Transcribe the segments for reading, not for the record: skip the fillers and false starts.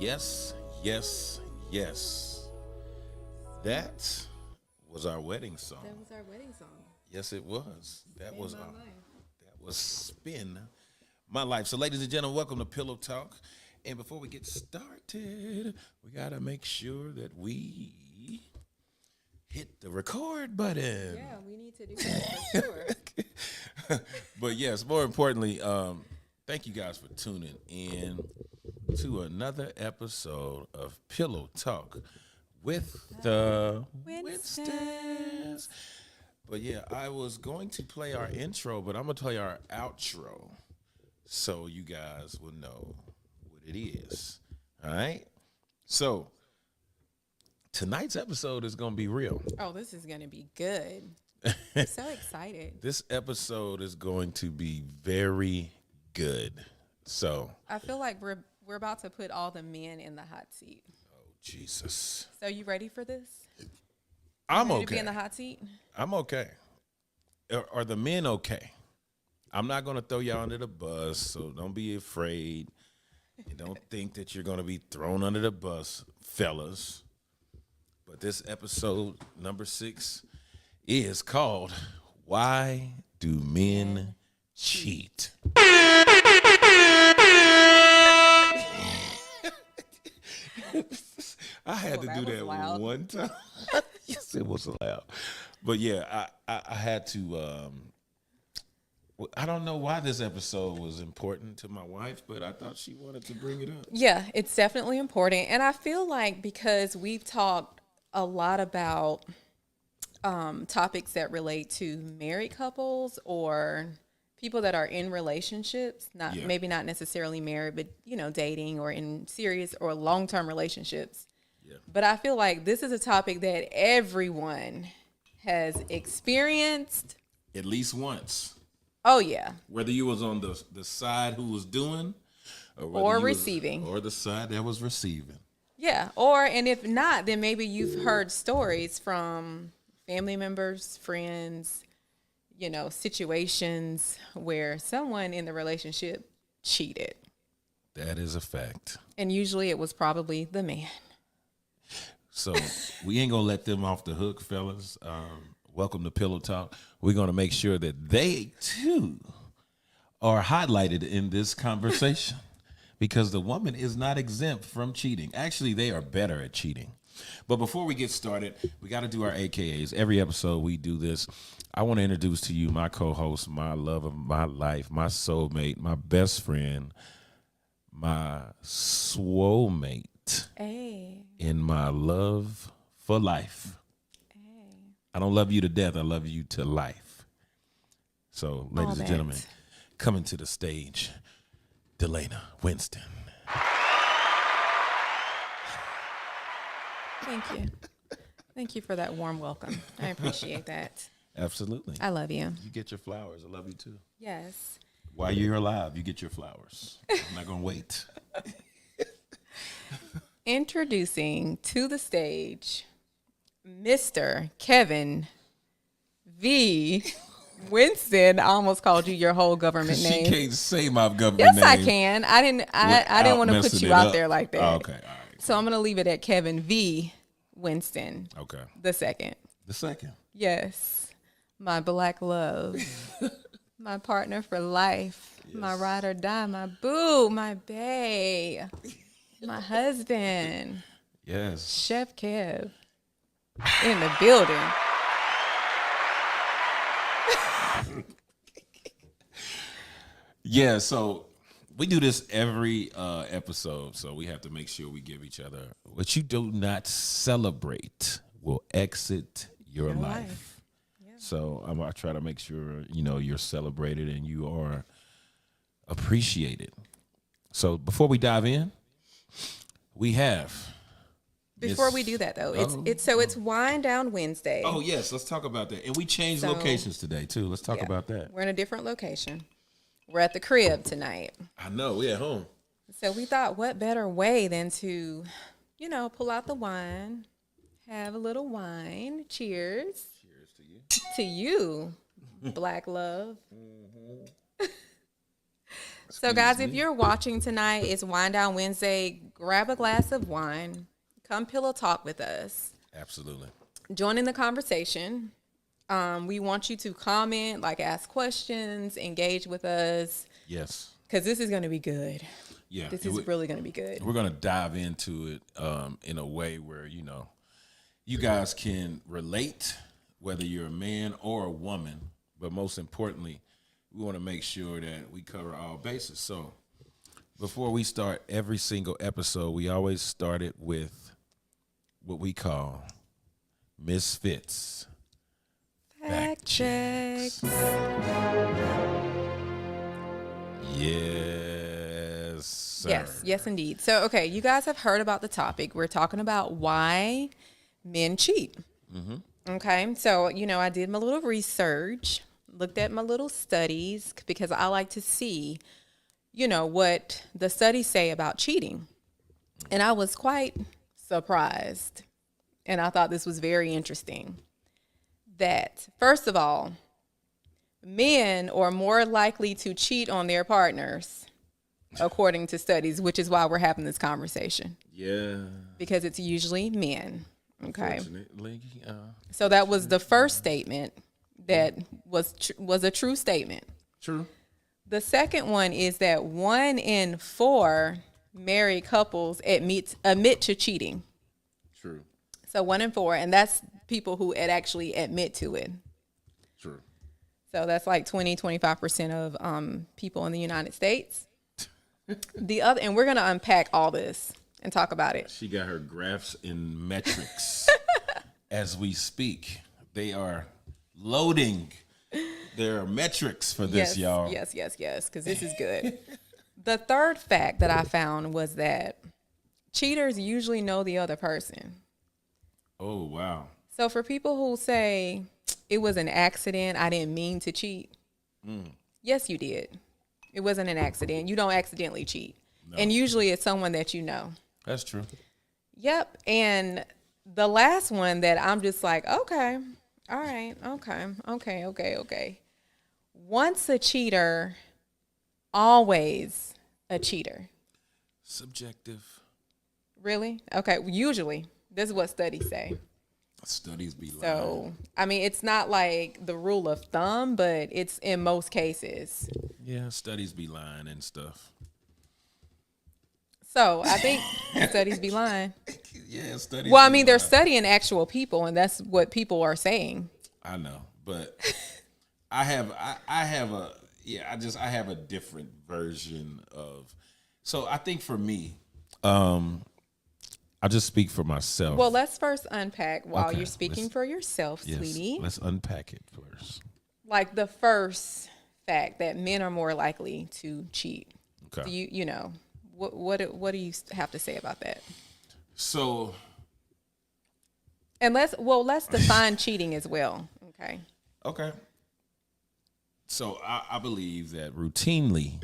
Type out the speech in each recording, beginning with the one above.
Yes, yes, yes. That was our wedding song. That was our wedding song. Yes, it was. That Spin was My Life. that was Spin My Life. So, ladies and gentlemen, welcome to Pillow Talk. And before we get started, we gotta make sure that we hit the record button. Yeah, we need to do that for sure. But yes, more importantly, thank you guys for tuning in to another episode of Pillow Talk with the Winstons. But yeah, I was going to play our intro, but I'm gonna play our outro so you guys will know what it is. All right. So tonight's episode is gonna be real. Oh, this is going to be good. I'm so excited. This episode is going to be very good. So, I feel like we're about to put all the men in the hot seat. oh Jesus, So you ready for this? I'm Ready to be okay. in the hot seat? I'm okay. Are the men okay? I'm not gonna throw y'all under the bus, so don't be afraid. And don't think that you're gonna be thrown under the bus, fellas. But this episode number 6 is called "Why Do Men Cheat?" I had to Well, do that was that loud. one time. Yes, it was loud. But yeah, I had to. I don't know why this episode was important to my wife, but I thought she wanted to bring it up. Yeah, it's definitely important. And I feel like because we've talked a lot about topics that relate to married couples or people that are in relationships, Yeah. maybe not necessarily married, but dating or in serious or long-term relationships. Yeah. But I feel like this is a topic that everyone has experienced. At least once. Oh yeah. Whether you was on the side who was doing whether Or you was- receiving. or the side that was receiving. Yeah. And if not, then maybe you've heard stories from family members, friends, situations where someone in the relationship cheated. That is a fact. And usually it was probably the man. So we ain't gonna let them off the hook, fellas. Welcome to Pillow Talk. We're gonna make sure that they too are highlighted in this conversation because the woman is not exempt from cheating. Actually, they are better at cheating. But before we get started, we got to do our AKAs. Every episode we do this. I want to introduce to you my co-host, my love of my life, my soulmate, my best friend, my swole-mate Hey. in my love for life. I don't love you to death. I love you to life. So, ladies and that. gentlemen, coming to the stage, Delana Winston. Thank you. Thank you for that warm welcome. I appreciate that. Absolutely. I love you. You get your flowers. I love you too. Yes. While you're alive, you get your flowers. I'm not going to wait. Introducing to the stage, Mr. Kevin V. Winston. I almost called you your whole government She name. can't say my government Yes, name. I can. I didn't want to put messing you it out up. there like that. Oh, okay. All right. So I'm gonna leave it at Kevin V. Winston, Okay. the second. The second. Yes, my black love, my partner for life, my ride or die, my boo, my bae, my husband, Yes. Chef Kev, in the building. Yeah, so we do this every episode, so we have to make sure we give each other what you do not celebrate will exit your life. Yeah. So I try to make sure you're celebrated and you are appreciated. So before we dive in, we have. Before we do that, though, it's Wind Down Wednesday. Oh yes, let's talk about that. And we changed So- locations today too. Let's talk Yeah. about that. We're in a different location. We're at the crib tonight. I know we at home. So we thought, what better way than to, pull out the wine, have a little wine. Cheers. Cheers to you. To you, black love. So, guys, if you're watching tonight, it's Wine Down Wednesday. Grab a glass of wine. Come pillow talk with us. Absolutely. Join in the conversation. We want you to comment, like ask questions, engage with us. Yes. Because this is going to be good. Yeah. This is really going to be good. We're going to dive into it in a way where, you know, you guys can relate, whether you're a man or a woman. But most importantly, we want to make sure that we cover all bases. So before we start every single episode, we always start it with what we call Misfits Fact checks. Yes, sir. Yes, indeed. So, okay, you guys have heard about the topic. We're talking about why men cheat. Mm-hmm. Okay, so, you know, I did my little research, looked at my little studies, because I like to see, you know, what the studies say about cheating. And I was quite surprised. And I thought this was very interesting. That, first of all, men are more likely to cheat on their partners, according to studies, which is why we're having this conversation. Yeah. Because it's usually men. Okay. Unfortunately, So that was the first statement that was a true statement. true. The second one is that 1 in 4 married couples admit to cheating. True. So 1 in 4, and that's people who actually admit to it. True. So that's like 25% of people in the United States. The other, and we're going to unpack all this and talk about it. She got her graphs and metrics as we speak. They are loading. There are metrics for this, y'all. Yes, because this is good. The third fact that I found was that cheaters usually know the other person. Oh, wow. So for people who say it was an accident, I didn't mean to cheat. Yes, you did. It wasn't an accident. You don't accidentally cheat. No. And usually it's someone that you know. That's true. Yep. And the last one that I'm just like, okay, all right, okay. Once a cheater, always a cheater. Subjective. Really? Okay, usually. This is what studies say. Studies be lying. So, I mean, it's not like the rule of thumb, but it's in most cases. Yeah, studies be lying and stuff. So, I think studies be lying. Yeah, studies. Well, I mean, they're studying actual people, and that's what people are saying. I know, but I have a different version of. So I think for me, I'll just speak for myself. Well, let's first unpack while you're speaking for yourself, yes, sweetie. Let's unpack it first. Like the first fact that men are more likely to cheat. Okay. So you know, what do you have to say about that? So, and let's define cheating as well. Okay. Okay. So I believe that routinely,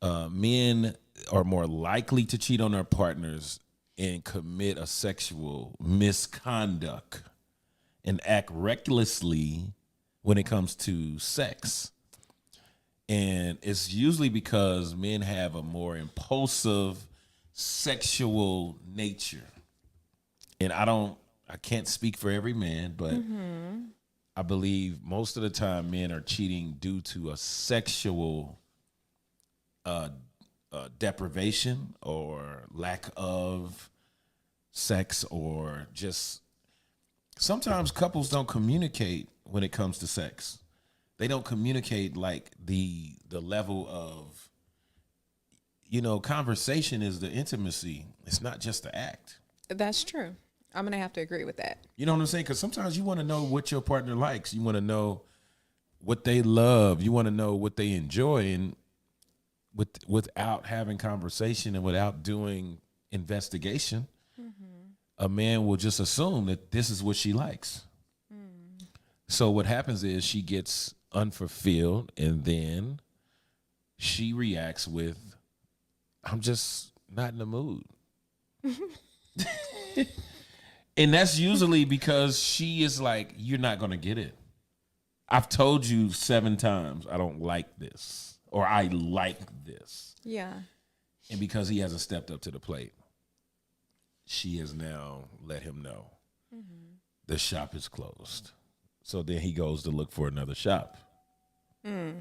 men are more likely to cheat on their partners and commit a sexual misconduct and act recklessly when it comes to sex. And it's usually because men have a more impulsive sexual nature. And I can't speak for every man, but I believe most of the time men are cheating due to a sexual deprivation or lack of sex, or just sometimes couples don't communicate when it comes to sex. They don't communicate like the level of, conversation is the intimacy. It's not just the act. That's true. I'm going to have to agree with that. You know what I'm saying? Because sometimes you want to know what your partner likes. You want to know what they love. You want to know what they enjoy. And without having conversation and without doing investigation, a man will just assume that this is what she likes. So what happens is she gets unfulfilled, and then she reacts with, I'm just not in the mood. And that's usually because she is like, you're not going to get it. I've told you 7 times I don't like this. or I like this. Yeah. And because he hasn't stepped up to the plate, she has now let him know the shop is closed. So then he goes to look for another shop. Are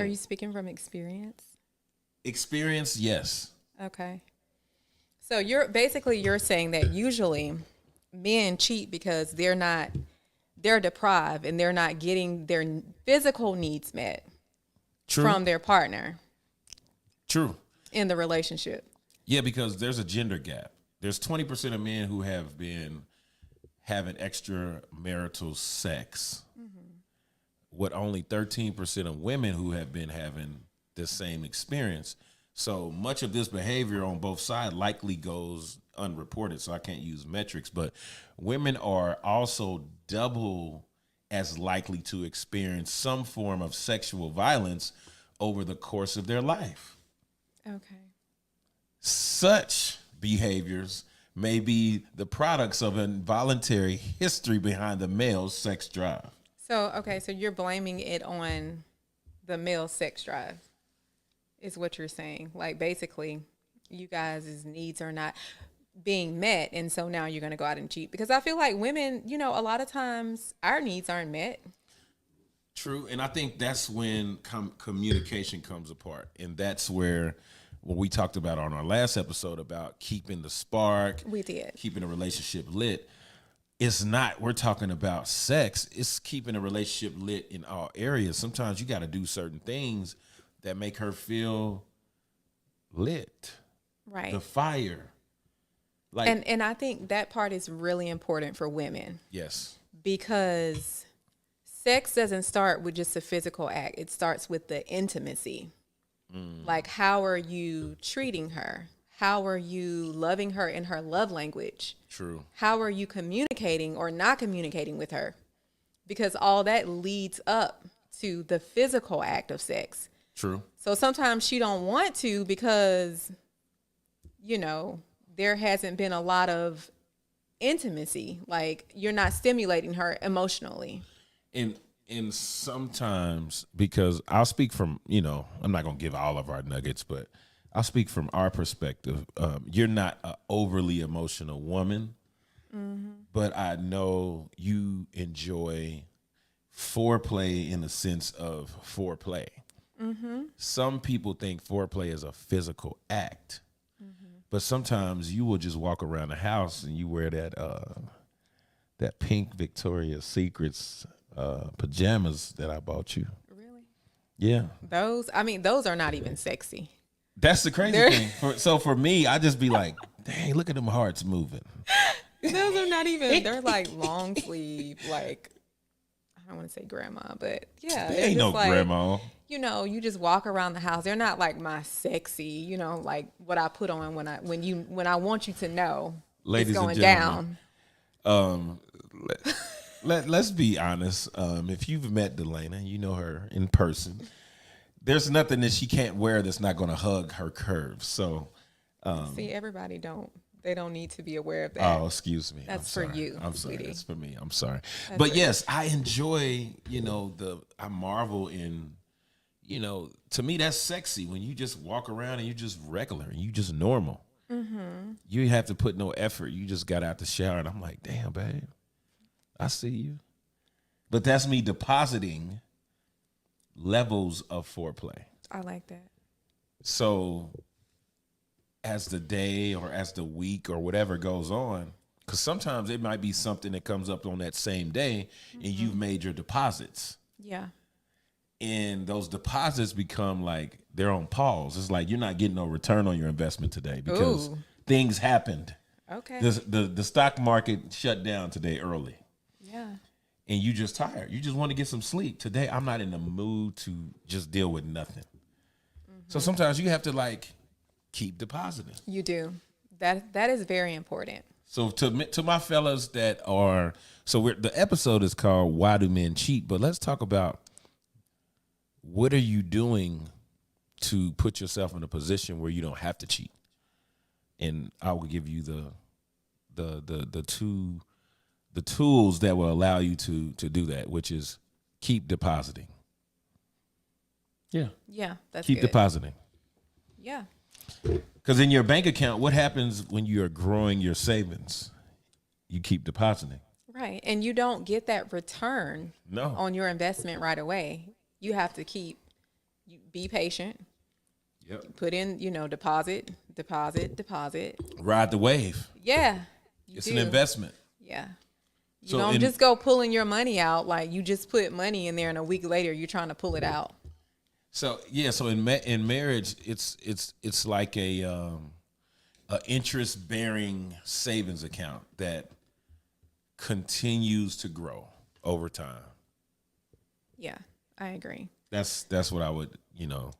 you speaking from experience? Experience, yes. Okay. So you're saying that usually men cheat because they're deprived and they're not getting their physical needs met True. from their partner True. in the relationship. Yeah, because there's a gender gap. There's 20% of men who have been having extramarital sex, with only 13% of women who have been having the same experience. So much of this behavior on both sides likely goes unreported, so I can't use metrics, but women are also double as likely to experience some form of sexual violence over the course of their life. Okay. Such behaviors may be the products of involuntary history behind the male's sex drive. So you're blaming it on the male sex drive, is what you're saying. Like, basically, you guys' needs are not being met, and so now you're going to go out and cheat. Because I feel like women, a lot of times our needs aren't met. True, and I think that's when communication comes apart, and that's where what we talked about on our last episode about keeping the spark, We did. keeping a relationship lit. It's not, we're talking about sex. It's keeping a relationship lit in all areas. Sometimes you got to do certain things that make her feel lit. Right. The fire. Like, And I think that part is really important for women yes. because sex doesn't start with just a physical act. It starts with the intimacy. Like, how are you treating her? How are you loving her in her love language? True. How are you communicating or not communicating with her? Because all that leads up to the physical act of sex. True. So sometimes she don't want to because, there hasn't been a lot of intimacy. Like, you're not stimulating her emotionally. And sometimes, because I'll speak from, I'm not going to give all of our nuggets, but I'll speak from our perspective. You're not an overly emotional woman, but I know you enjoy foreplay in the sense of foreplay. Some people think foreplay is a physical act, but sometimes you will just walk around the house and you wear that pink Victoria's Secrets pajamas that I bought you. Really? Yeah. Those are not even sexy. That's the crazy thing. So for me, I just be like, dang, look at them hearts moving. Those are not even, they're like long sleeve, like, I don't want to say grandma, but yeah. They ain't no like, grandma. You just walk around the house. They're not like my sexy, like what I put on when I want you to know Ladies it's going and gentlemen, down. Let's be honest. If you've met Delana, you know her in person. There's nothing that she can't wear that's not going to hug her curves. So, See, everybody they don't need to be aware of that. oh, excuse me. That's I'm for sorry. you, I'm sorry. sweetie. That's for me. I'm sorry. That's But for yes, I enjoy, I marvel in, to me that's sexy when you just walk around and you just regular and you just normal. You have to put no effort. You just got out the shower and I'm like, damn, babe, I see you. But that's me depositing levels of foreplay. I like that. So as the day or as the week or whatever goes on, because sometimes it might be something that comes up on that same day and you've made your deposits. Yeah. And those deposits become like they're on pause. It's like you're not getting no return on your investment today because things happened. Okay. The stock market shut down today early. Yeah. And you just tired. You just want to get some sleep. Today, I'm not in the mood to just deal with nothing. So sometimes you have to keep depositing. You do. That is very important. So to my fellas that are, the episode is called Why Do Men Cheat? But let's talk about what are you doing to put yourself in a position where you don't have to cheat? And I will give you the tools that will allow you to do that, which is keep depositing. Yeah. Yeah, that's Keep good. depositing. Yeah. Because in your bank account, what happens when you are growing your savings? You keep depositing. Right. And you don't get that return No. on your investment right away. You have to be patient, Yep. put in, deposit, deposit, deposit. Ride the wave. Yeah, you It's do. an investment. Yeah. You So don't just go pulling your money out. Like you just put money in there and a week later you're trying to pull it out. So in marriage, it's like a interest bearing savings account that continues to grow over time. Yeah, I agree. That's what I would.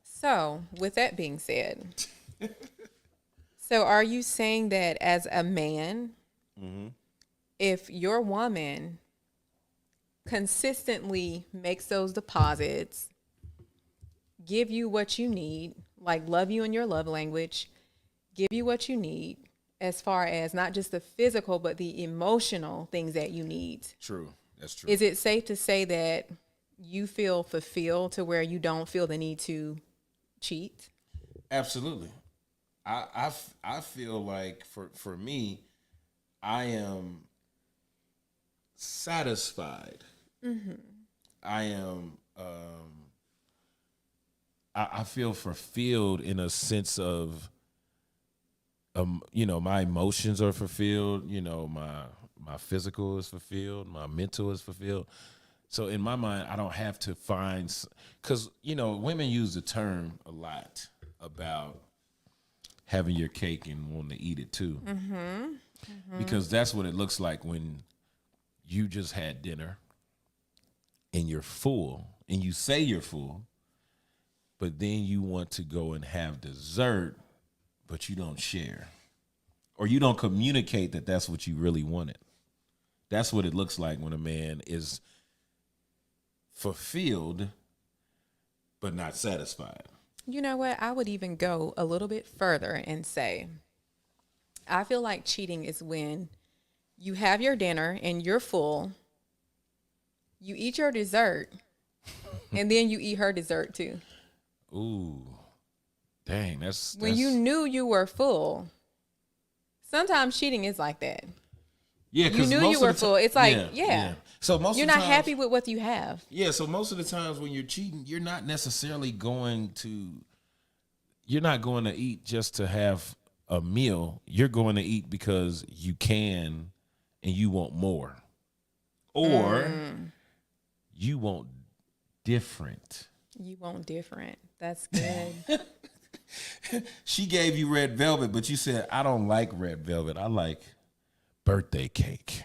So, with that being said, so are you saying that as a man, if your woman consistently makes those deposits, give you what you need, like love you in your love language, give you what you need as far as not just the physical, but the emotional things that you need? True. That's true. Is it safe to say that you feel fulfilled to where you don't feel the need to cheat? Absolutely. I feel like for me, I am satisfied. I am I feel fulfilled in a sense of my emotions are fulfilled, my physical is fulfilled, my mental is fulfilled. So in my mind, I don't have to find, because women use the term a lot about having your cake and wanting to eat it too, because that's what it looks like when you just had dinner and you're full, and you say you're full, but then you want to go and have dessert, but you don't share, or you don't communicate that that's what you really wanted. That's what it looks like when a man is fulfilled but not satisfied. You know what? I would even go a little bit further and say, I feel like cheating is when you have your dinner and you're full, you eat your dessert, and then you eat her dessert too. Ooh, dang, that's When you knew you were full. Sometimes cheating is like that. Yeah, you knew you were full. It's like, yeah. So most you're of the not times, happy with what you have. Yeah, so most of the times when you're cheating, you're not necessarily you're not going to eat just to have a meal. You're going to eat because you can and you want more. Or you want different. You want different. That's good. She gave you red velvet, but you said, I don't like red velvet. I like birthday cake.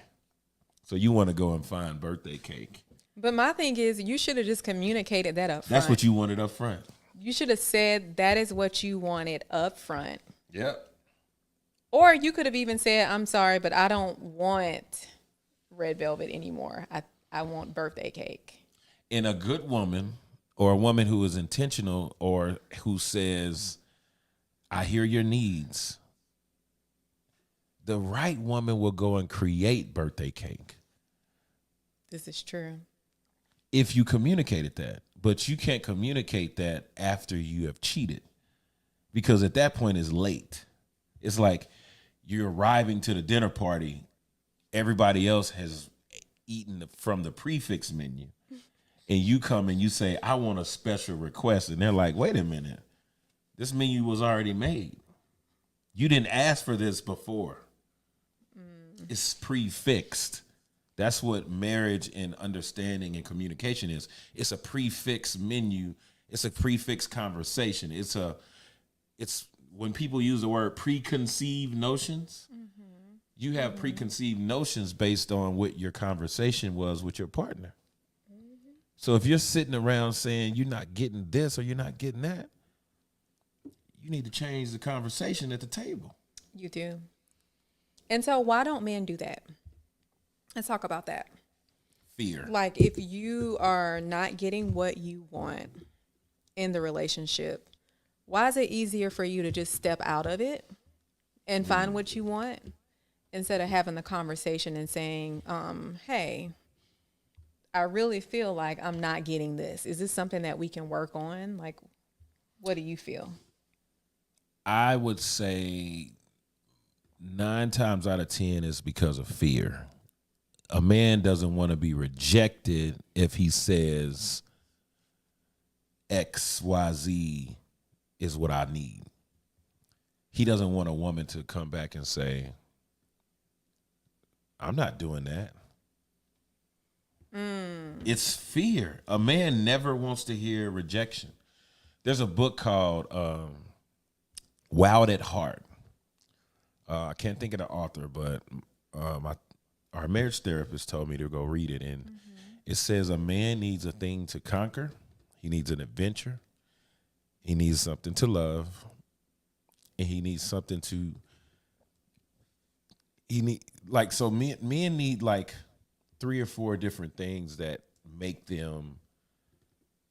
So you want to go and find birthday cake. But my thing is, you should have just communicated that up front. That's what you wanted up front. You should have said that is what you wanted up front. Yep. Or you could have even said, I'm sorry, but I don't want red velvet anymore. I want birthday cake. And a good woman, or a woman who is intentional, or who says, I hear your needs, the right woman will go and create birthday cake. This is true. If you communicated that. But you can't communicate that after you have cheated, because at that point it's late. It's like you're arriving to the dinner party. Everybody else has eaten from the prefix menu. And you come and you say, I want a special request. And they're like, wait a minute. This menu was already made. You didn't ask for this before. It's prefixed. That's what marriage and understanding and communication is. It's a prefix menu. It's a prefix conversation. It's when people use the word preconceived notions, you have preconceived notions based on what your conversation was with your partner. So if you're sitting around saying you're not getting this or you're not getting that, you need to change the conversation at the table. You do. And so why don't men do that? Let's talk about that. Fear. Like, if you are not getting what you want in the relationship, why is it easier for you to just step out of it and find what you want instead of having the conversation and saying, hey, I really feel like I'm not getting this. Is this something that we can work on? Like, what do you feel? I would say 9 times out of 10 is because of fear. A man doesn't want to be rejected if he says XYZ is what I need. He doesn't want a woman to come back and say, I'm not doing that. It's fear. A man never wants to hear rejection. There's a book called Wild at Heart. I can't think of the author, but our marriage therapist told me to go read it. And it says a man needs a thing to conquer. He needs an adventure. He needs something to love. And he needs something to, men need like 3 or 4 different things that make them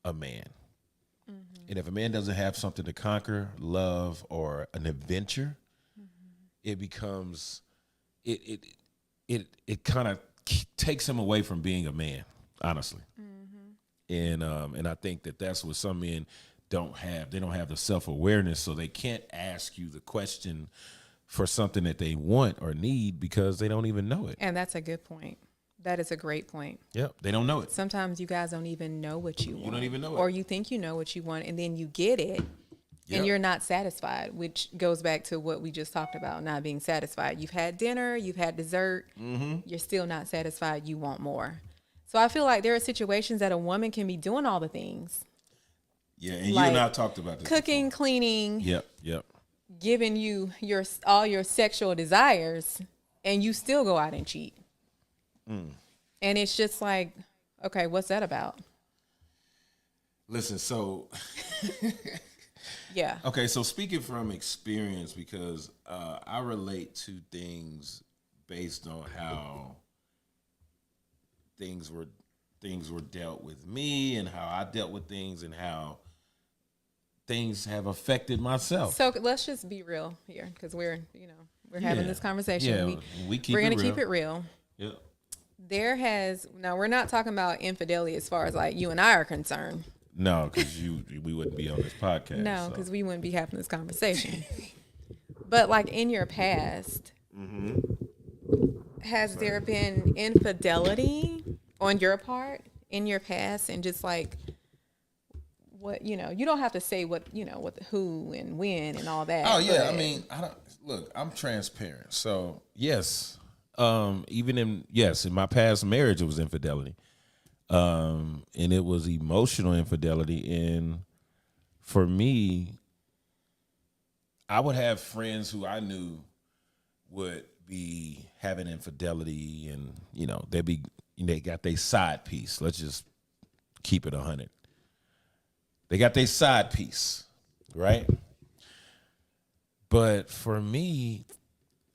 a man. And if a man doesn't have something to conquer, love, or an adventure, it becomes, it kind of takes him away from being a man, honestly. And I think that's what some men don't have. They don't have the self-awareness, so they can't ask you the question for something that they want or need because they don't even know it. And that's a good point. That is a great point. Yep, they don't know it. Sometimes you guys don't even know what you want. You don't even know it. Or you think you know what you want, and then you get it, and you're not satisfied, which goes back to what we just talked about, not being satisfied. You've had dinner, you've had dessert, you're still not satisfied, you want more. So I feel like there are situations that a woman can be doing all the things. Yeah, and like you and I talked about this. Cooking, before. cleaning. Yep. Giving you all your sexual desires, and you still go out and cheat. And it's just like, okay, what's that about? Listen, so yeah. Okay, so speaking from experience, because I relate to things based on how things were dealt with me and how I dealt with things and how things have affected myself. So let's just be real here, because we're having this conversation. Yeah, we're going to keep it real. Yeah. Now we're not talking about infidelity as far as like you and I are concerned. No, because we wouldn't be on this podcast. No, because we wouldn't be having this conversation. But like in your past, has there been infidelity on your part in your past, and just like what you don't have to say what who and when and all that. Oh yeah, I mean, I'm transparent. So yes. In my past marriage, it was infidelity. And it was emotional infidelity. And for me, I would have friends who I knew would be having infidelity, and they got their side piece. Let's just keep it 100. They got their side piece, right? But for me,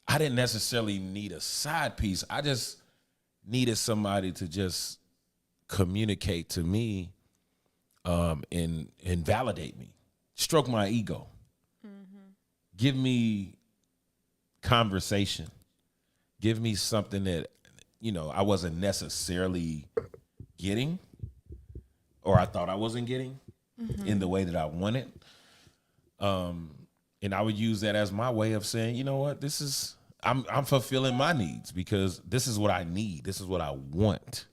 I didn't necessarily need a side piece. I just needed somebody to just communicate to me and validate me, stroke my ego, give me conversation, give me something that, I wasn't necessarily getting, or I thought I wasn't getting in the way that I wanted. And I would use that as my way of saying, you know what, I'm fulfilling my needs because this is what I need. This is what I want.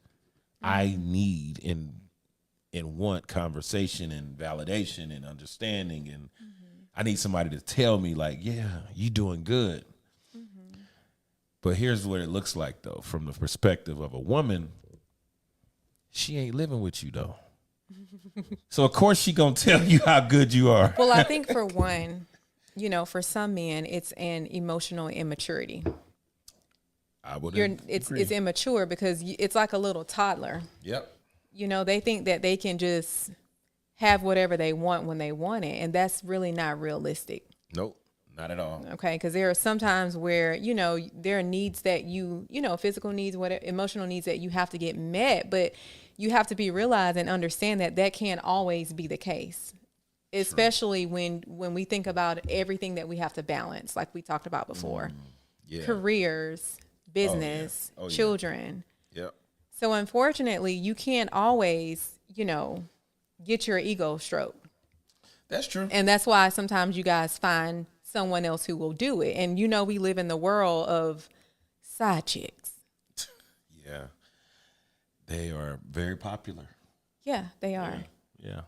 I need and want conversation and validation and understanding. And I need somebody to tell me like, yeah, you doing good. But here's what it looks like though, from the perspective of a woman, she ain't living with you though. So of course she gonna tell you how good you are. Well, I think for one, for some men, it's an emotional immaturity. I would. It's immature because it's like a little toddler. Yep. They think that they can just have whatever they want when they want it, and that's really not realistic. Nope, not at all. Okay, because there are some times where there are needs that physical needs, emotional needs that you have to get met, but you have to be realized and understand that can't always be the case. Especially when we think about everything that we have to balance, like we talked about before. Careers, business, children. Yep. So unfortunately, you can't always, get your ego stroked. That's true. And that's why sometimes you guys find someone else who will do it. And we live in the world of side chicks. Yeah. They are very popular. Yeah, they are. Yeah.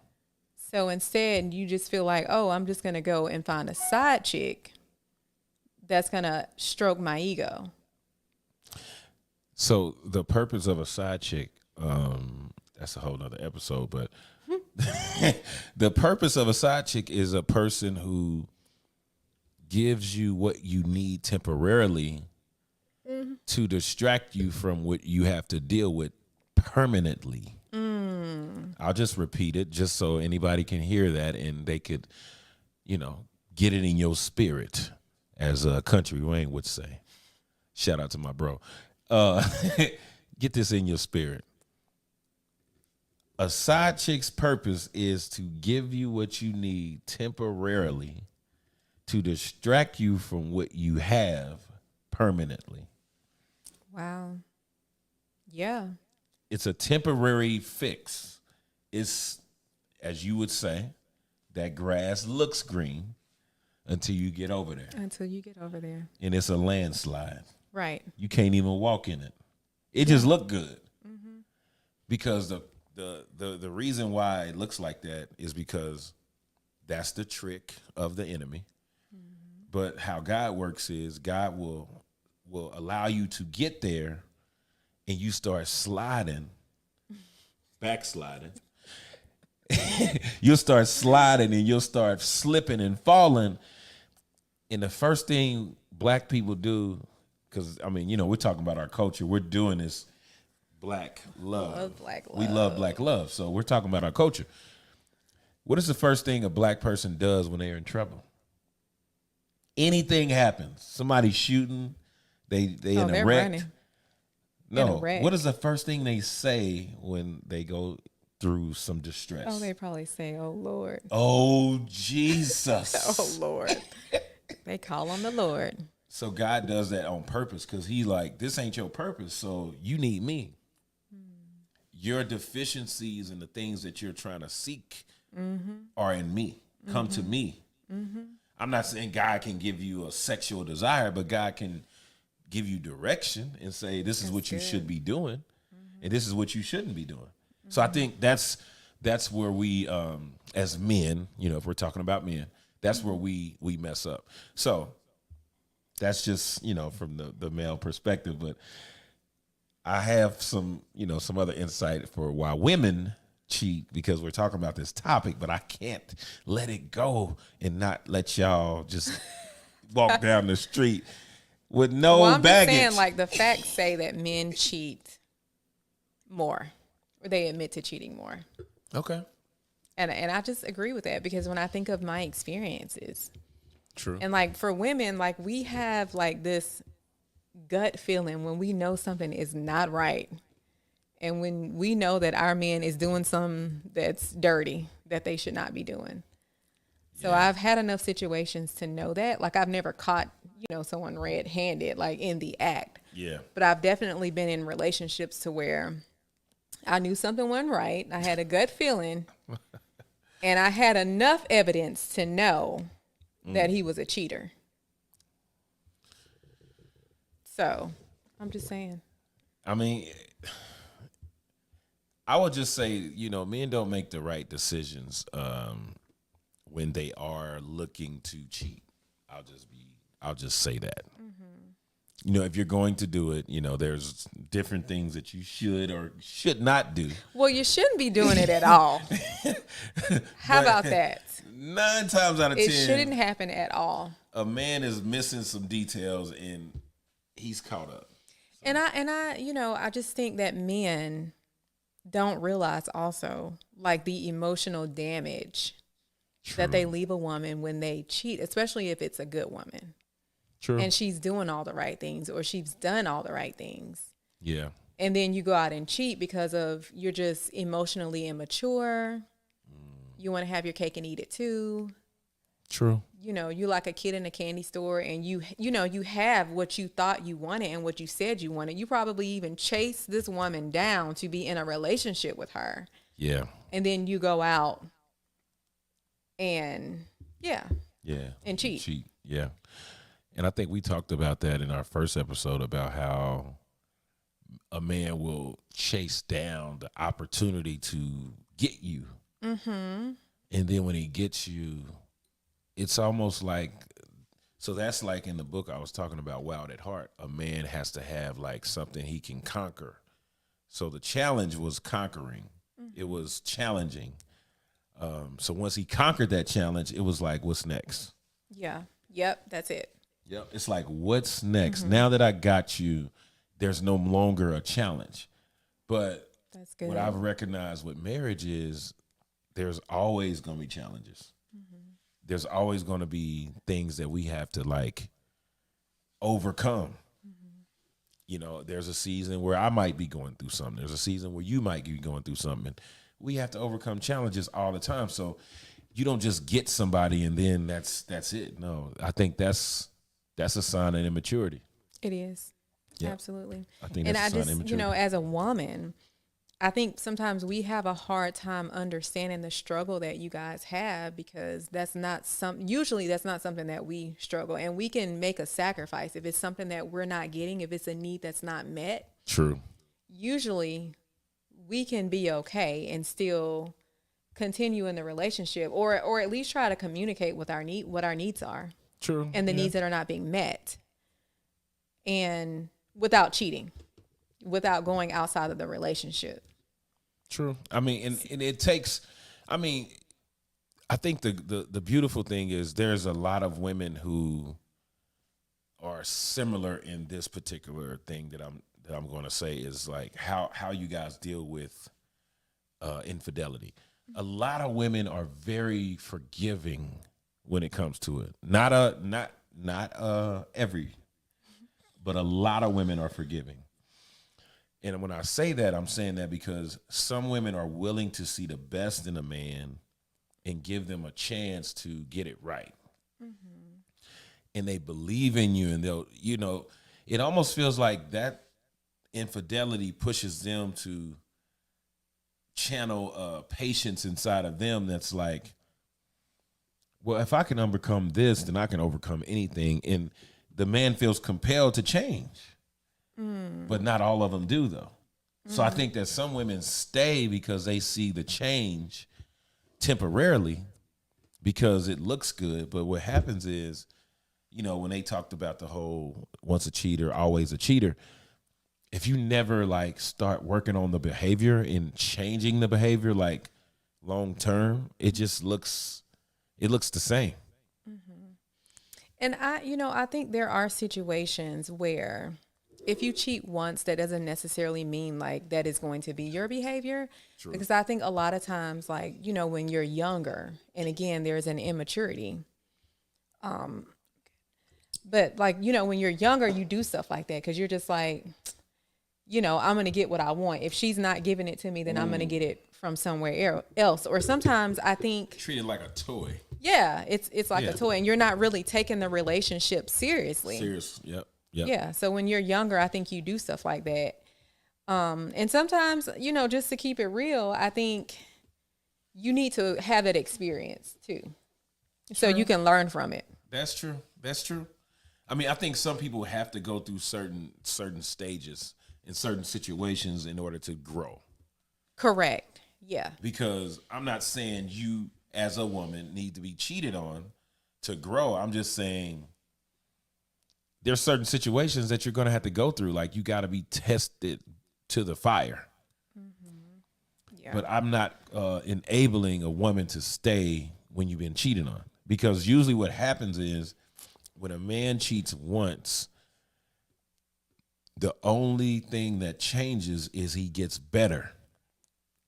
So instead, you just feel like, oh, I'm just going to go and find a side chick that's going to stroke my ego. So the purpose of a side chick, that's a whole nother episode, but the purpose of a side chick is a person who gives you what you need temporarily to distract you from what you have to deal with permanently. I'll just repeat it just so anybody can hear that and they could, get it in your spirit, as Country Wayne would say. Shout out to my bro. Get this in your spirit. A side chick's purpose is to give you what you need temporarily to distract you from what you have permanently. Wow. Yeah. It's a temporary fix. It's, as you would say, that grass looks green until you get over there. Until you get over there. And it's a landslide. Right. You can't even walk in it. It just looked good. Because the reason why it looks like that is because that's the trick of the enemy. But how God works is God will allow you to get there and you start sliding, backsliding. You'll start sliding and you'll start slipping and falling. And the first thing black people do, because, we're talking about our culture. We're doing this black love. Love black love. We love black love. So we're talking about our culture. What is the first thing a black person does when they're in trouble? Anything happens. Somebody's shooting. They in a wreck. Running. No. In a wreck. What is the first thing they say when they go through some distress? Oh, they probably say, oh, Lord. Oh, Jesus. Oh, Lord. They call on the Lord. So God does that on purpose because he's like, this ain't your purpose, so you need me. Your deficiencies and the things that you're trying to seek are in me. Come to me. I'm not saying God can give you a sexual desire, but God can give you direction and say, this is what you should be doing, and this is what you shouldn't be doing. So I think that's where we, as men, if we're talking about men, that's where we mess up. So that's just, from the male perspective. But I have some other insight for why women cheat, because we're talking about this topic, but I can't let it go and not let y'all just walk down the street with no I'm baggage. just saying, the facts say that men cheat more, or they admit to cheating more. Okay. And I just agree with that, because when I think of my experiences, True. and for women, we have this gut feeling when we know something is not right. And when we know that our man is doing something that's dirty, that they should not be doing. So I've had enough situations to know that. I've never caught, someone red-handed, in the act. Yeah. But I've definitely been in relationships to where I knew something wasn't right. I had a gut feeling. And I had enough evidence to know that he was a cheater. So I'm just saying. I would just say, men don't make the right decisions when they are looking to cheat. I'll just say that. If you're going to do it, there's different things that you should or should not do. Well, you shouldn't be doing it at all. How about that? 9 times out of 10, it shouldn't happen at all. A man is missing some details and he's caught up. So. And I just think that men don't realize also the emotional damage that they leave a woman when they cheat, especially if it's a good woman. True. And she's doing all the right things, or she's done all the right things. Yeah. And then you go out and cheat because of you're just emotionally immature. You want to have your cake and eat it too. True. You know, you like a kid in a candy store, and you have what you thought you wanted and what you said you wanted. You probably even chased this woman down to be in a relationship with her. Yeah. And then you go out and Yeah. and cheat. Cheat. Yeah. And I think we talked about that in our first episode about how a man will chase down the opportunity to get you. Mm-hmm. And then when he gets you, it's almost like, so that's like in the book I was talking about, Wild at Heart. A man has to have like something he can conquer. So the challenge was conquering. Mm-hmm. It was challenging. So once he conquered that challenge, it was like, what's next? Yeah. Yep. That's it. Yep. It's like, what's next? Mm-hmm. Now that I got you, there's no longer a challenge. But that's good. What I've recognized with marriage is there's always going to be challenges. Mm-hmm. There's always going to be things that we have to like overcome. Mm-hmm. You know, there's a season where I might be going through something. There's a season where you might be going through something. And we have to overcome challenges all the time. So you don't just get somebody and then that's it. No, I think that's a sign of immaturity. It is. Yeah. Absolutely. I think that's a sign of immaturity. You know, as a woman, I think sometimes we have a hard time understanding the struggle that you guys have, because usually that's not something that we struggle, and we can make a sacrifice if it's something that we're not getting, if it's a need that's not met. True. Usually we can be okay and still continue in the relationship, or at least try to communicate with what our needs are. True. And the needs that are not being met, and without cheating, without going outside of the relationship. True. I mean, and it takes, I mean, I think the beautiful thing is there's a lot of women who are similar in this particular thing that I'm going to say is like how you guys deal with infidelity. A lot of women are very forgiving when it comes to it. Not every, but a lot of women are forgiving. And when I say that, I'm saying that because some women are willing to see the best in a man and give them a chance to get it right. Mm-hmm. And they believe in you, and they'll, you know, it almost feels like that infidelity pushes them to channel patience inside of them that's like, well, if I can overcome this, then I can overcome anything. And the man feels compelled to change. But not all of them do, though. So I think that some women stay because they see the change temporarily because it looks good. But what happens is, you know, when they talked about the whole once a cheater, always a cheater, if you never like start working on the behavior and changing the behavior like long term, it just looks the same. Mm-hmm. And I think there are situations where if you cheat once, that doesn't necessarily mean like that is going to be your behavior. True. Because I think a lot of times, like, you know, when you're younger, and again, there's an immaturity. But like, you know, when you're younger, you do stuff like that because you're just like, you know, I'm going to get what I want. If she's not giving it to me, then I'm going to get it from somewhere else. Or sometimes I think treat it like a toy. Yeah, it's like a toy, and you're not really taking the relationship seriously. Yep. Yeah. So when you're younger, I think you do stuff like that. And sometimes, you know, just to keep it real, I think you need to have that experience too, so you can learn from it. That's true. I mean, I think some people have to go through certain stages in certain situations in order to grow. Correct. Yeah. Because I'm not saying you as a woman need to be cheated on to grow. I'm just saying there's certain situations that you're going to have to go through. Like you got to be tested to the fire. Mm-hmm. Yeah. But I'm not enabling a woman to stay when you've been cheated on, because usually what happens is when a man cheats once, the only thing that changes is he gets better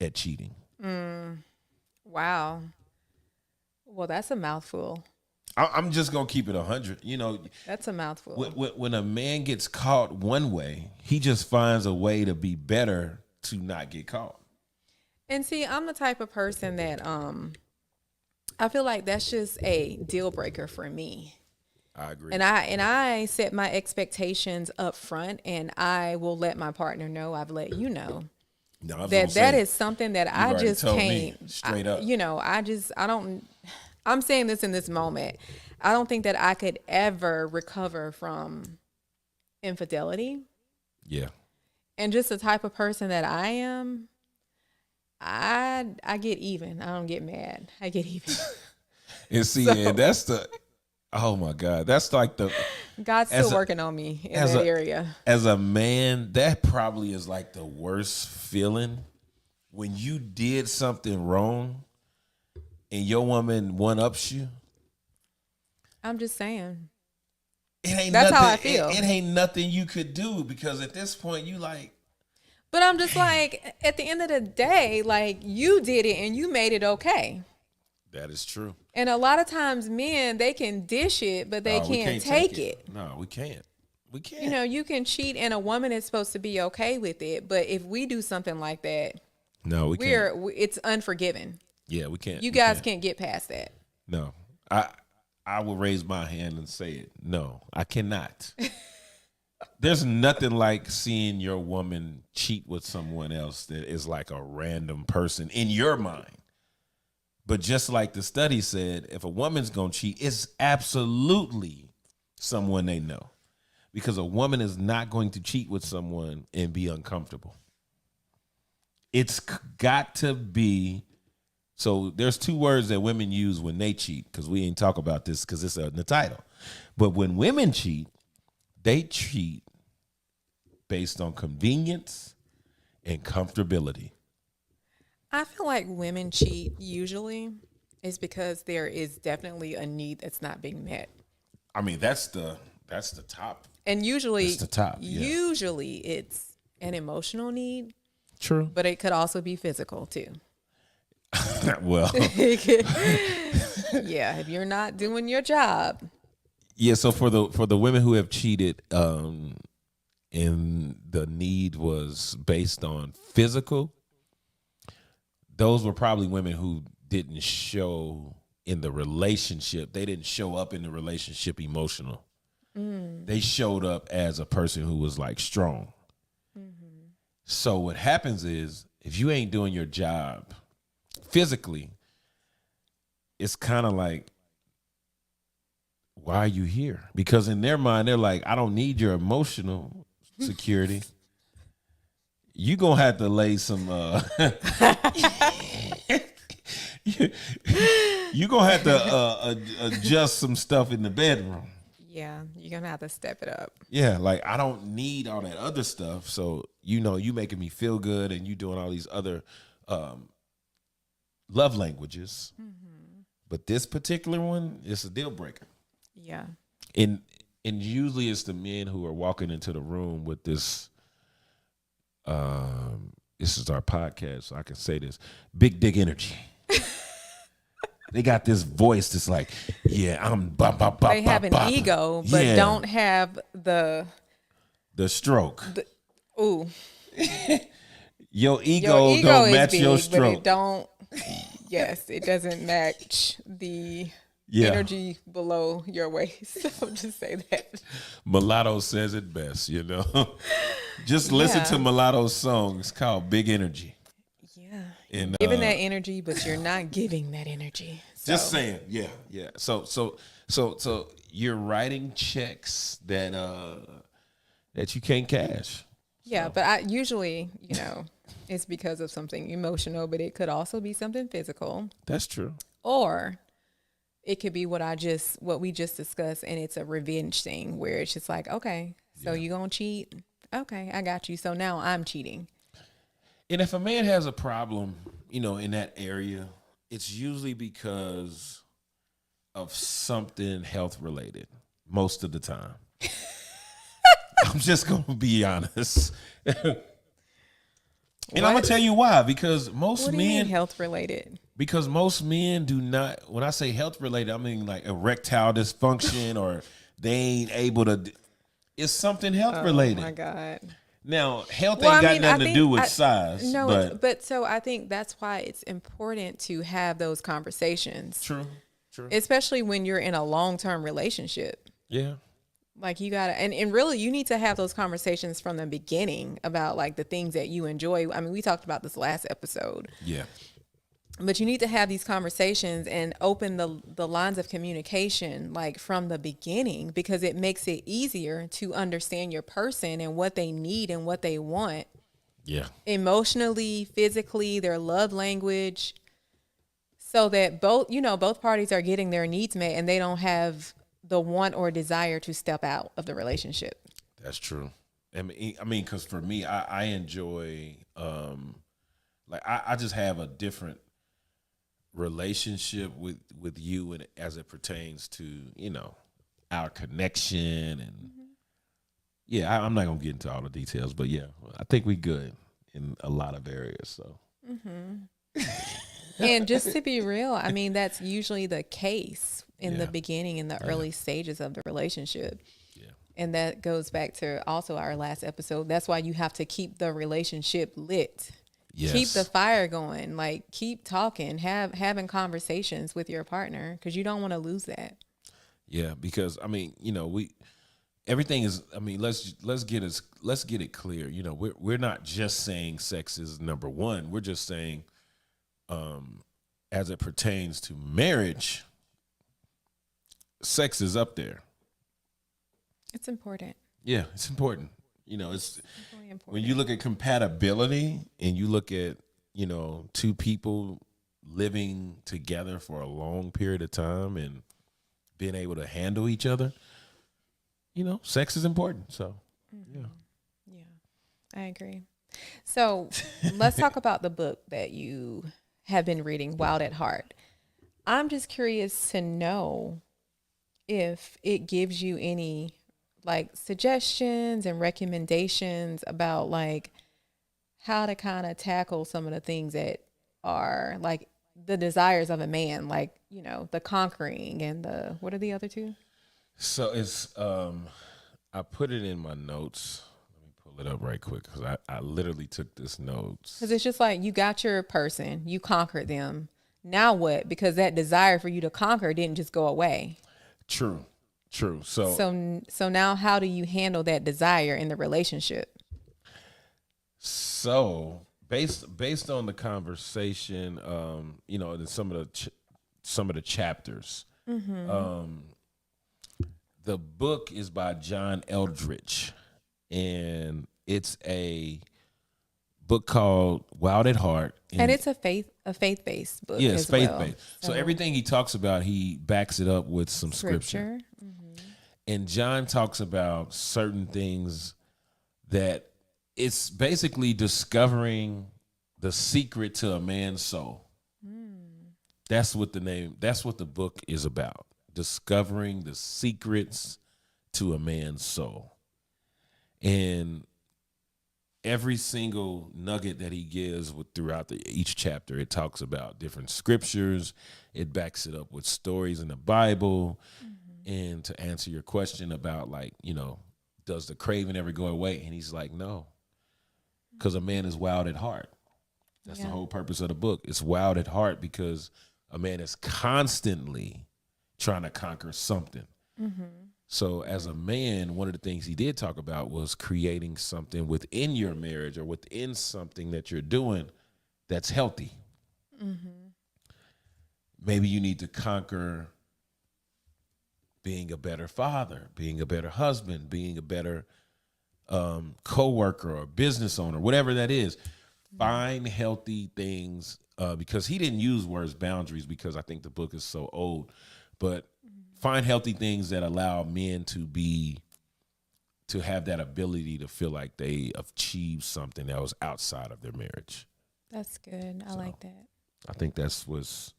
at cheating. Wow. Well, that's a mouthful. I'm just going to keep it 100. You know, that's a mouthful. When a man gets caught one way, he just finds a way to be better to not get caught. And see, I'm the type of person that I feel like that's just a deal breaker for me. I agree. And I set my expectations up front, and I will let my partner know. I've let you know No, I was gonna that that say, is something that you've I already just told me can't. straight up. I don't. I'm saying this in this moment. I don't think that I could ever recover from infidelity. Yeah. And just the type of person that I am, I get even. I don't get mad. I get even. And see, and that's the, oh my God, that's like the, God's as still a, working on me in as that a, area. as a man, that probably is like the worst feeling when you did something wrong and your woman one ups you. I'm just saying. It ain't That's how I nothing. feel. It ain't nothing you could do because at this point you like, But I'm just like, at the end of the day, like you did it and you made it okay. that is true. And a lot of times men, they can dish it, but they No, we can't can't take take it. it. No, we can't. We can't. You know, you can cheat and a woman is supposed to be okay with it. But if we do something like that, No, we can't. it's unforgiven. Yeah, we can't. You We guys can't. can't get past that. No, I will raise my hand and say it. No, I cannot. There's nothing like seeing your woman cheat with someone else that is like a random person in your mind. But just like the study said, if a woman's gonna cheat, it's absolutely someone they know. Because a woman is not going to cheat with someone and be uncomfortable. It's got to be. So there's two words that women use when they cheat, because we ain't talk about this because it's in the title. But when women cheat, they cheat based on convenience and comfortability. I feel like women cheat usually is because there is definitely a need that's not being met. I mean, that's the top. And usually That's the top, yeah. usually it's an emotional need, True. but it could also be physical too. Well, Yeah, if you're not doing your job. yeah. So for the women who have cheated, and the need was based on physical, those were probably women who didn't show in the relationship. They didn't show up in the relationship emotional. They showed up as a person who was like strong. So what happens is if you ain't doing your job physically, it's kind of like, why are you here? Because in their mind, they're like, I don't need your emotional security. You gonna have to lay some you gonna have to adjust some stuff in the bedroom. Yeah, you're going to have to step it up. Yeah, like I don't need all that other stuff. So you making me feel good, and you doing all these other love languages. But this particular one is a deal breaker. Yeah. And usually it's the men who are walking into the room with this. This is our podcast, so I can say this: big dick energy. They got this voice that's like, yeah, I'm bop, bop, bop, They have bop, an bop. ego, but Yeah. don't have the stroke. ooh. Your ego Your ego don't is match big, your but stroke. it don't. Yes, it doesn't match the Yeah. energy below your waist. I'll just say that. Mulatto says it best, you know. Just listen Yeah. to Mulatto's song. It's called Big Energy. Yeah, And giving that energy, but you're not giving that energy. just So, saying, yeah. So you're writing checks that you can't cash. yeah, but I usually, it's because of something emotional, but it could also be something physical, That's true. or it could be what we just discussed, and it's a revenge thing where it's just like, okay, so you gonna cheat? Okay, I got you. So now I'm cheating. And if a man has a problem, in that area, it's usually because of something health related most of the time. I'm just going to be honest. And I'm going to tell you why. Because most What do you mean men, health related? because most men do not, when I say health related, I mean like erectile dysfunction or they ain't able to, it's something health related. Oh my God. Now, health Well, ain't I got mean, I nothing to do think with size, no, but but so I think that's why it's important to have those conversations, true, true. especially when you're in a long-term relationship. Yeah, Like you gotta, and really you need to have those conversations from the beginning about like the things that you enjoy. I mean, we talked about this last episode, yeah, but you need to have these conversations and open the lines of communication like from the beginning, because it makes it easier to understand your person and what they need and what they want yeah, emotionally, physically, their love language, so that both parties are getting their needs met and they don't have the want or desire to step out of the relationship. that's true. Because for me, I enjoy, like I just have a different relationship with you, and as it pertains to our connection, and yeah, I'm not gonna get into all the details, but yeah, I think we good in a lot of areas. So And just to be real, I mean, that's usually the case in the Yeah. beginning, in the early stages of the relationship. yeah, And that goes back to also our last episode. That's why you have to keep the relationship lit. yes, Keep the fire going. Like keep talking, having conversations with your partner, because you don't want to lose that. yeah, because we everything is. Let's get it clear. We're not just saying sex is number one. We're just saying, as it pertains to marriage, sex is up there. It's important. Yeah, it's important. It's Really important. when you look at compatibility and you look at two people living together for a long period of time and being able to handle each other, sex is important. So yeah. Yeah, I agree. So let's talk about the book that you have been reading, Wild at Heart. I'm just curious to know if it gives you any like suggestions and recommendations about like how to kind of tackle some of the things that are like the desires of a man, like, the conquering and the, what are the other two? So it's I put it in my notes. Let me pull it up right quick because I literally took this notes. Because it's just like you got your person, you conquered them. Now what? Because that desire for you to conquer didn't just go away. True. So So now how do you handle that desire in the relationship? So based on the conversation, and some of the chapters, the book is by John Eldridge, and it's a book called Wild at Heart, And it's a faith-based book. yeah, it's as faith well. based. So everything he talks about, he backs it up with some scripture. And John talks about certain things that it's basically discovering the secret to a man's soul. That's what the book is about. Discovering the secrets to a man's soul. And every single nugget that he gives throughout each chapter, it talks about different scriptures. It backs it up with stories in the Bible. And to answer your question about does the craving ever go away? And he's like, no, because a man is wild at heart. That's the whole purpose of the book. It's wild at heart because a man is constantly trying to conquer something. So as a man, one of the things he did talk about was creating something within your marriage or within something that you're doing that's healthy. Maybe you need to conquer being a better father, being a better husband, being a better co-worker or business owner, whatever that is. Find healthy things, because he didn't use words boundaries because I think the book is so old, but find healthy things that allow men to have that ability to feel like they achieved something that was outside of their marriage. That's good. I like that. I think it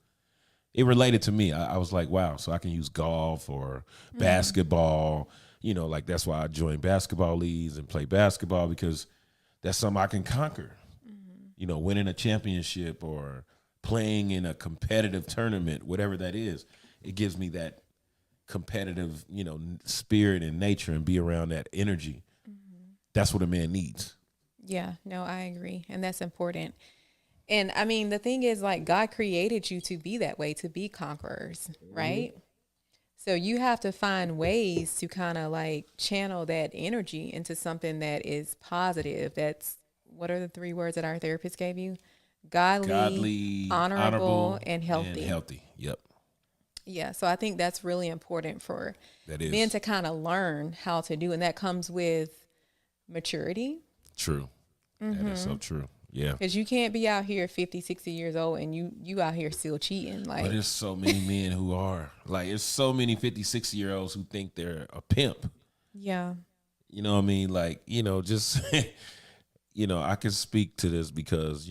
related to me. I was like, wow, so I can use golf or basketball. Like that's why I joined basketball leagues and play basketball, because that's something I can conquer. Winning a championship or playing in a competitive tournament, whatever that is, it gives me that competitive, spirit and nature and be around that energy. That's what a man needs. Yeah, no, I agree. And that's important. And I mean, the thing is, like, God created you to be that way, to be conquerors, right? So you have to find ways to kind of like channel that energy into something that is positive. That's, what are the 3 words that our therapist gave you? Godly, honorable, and healthy. And healthy. Yep. Yeah. So I think that's really important for That is men to kind of learn how to do. And that comes with maturity. true. That is so true. Yeah. Because you can't be out here 50, 60 years old and you out here still cheating. Like, But there's so many men who are. Like, there's so many 50, 60-year-olds who think they're a pimp. yeah. You know what I mean? Like, just, I can speak to this because,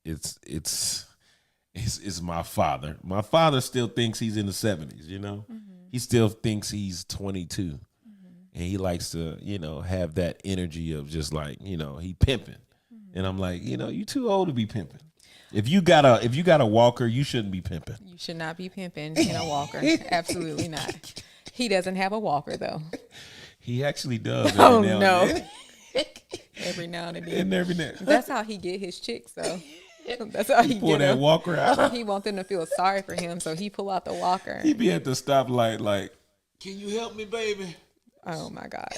it's my father. My father still thinks he's in the 70s, He still thinks he's 22. And he likes to, have that energy of just like, he pimping. And I'm like, you too old to be pimping. If you got a walker, you shouldn't be pimping. You should not be pimping in a walker. Absolutely not. He doesn't have a walker though. He actually does. Oh no. Every now and then. And every now. That's how he get his chicks though. That's how he Pull get that them. walker out. He want them to feel sorry for him, so he pull out the walker. He be at the stoplight like, can you help me, baby? Oh my God.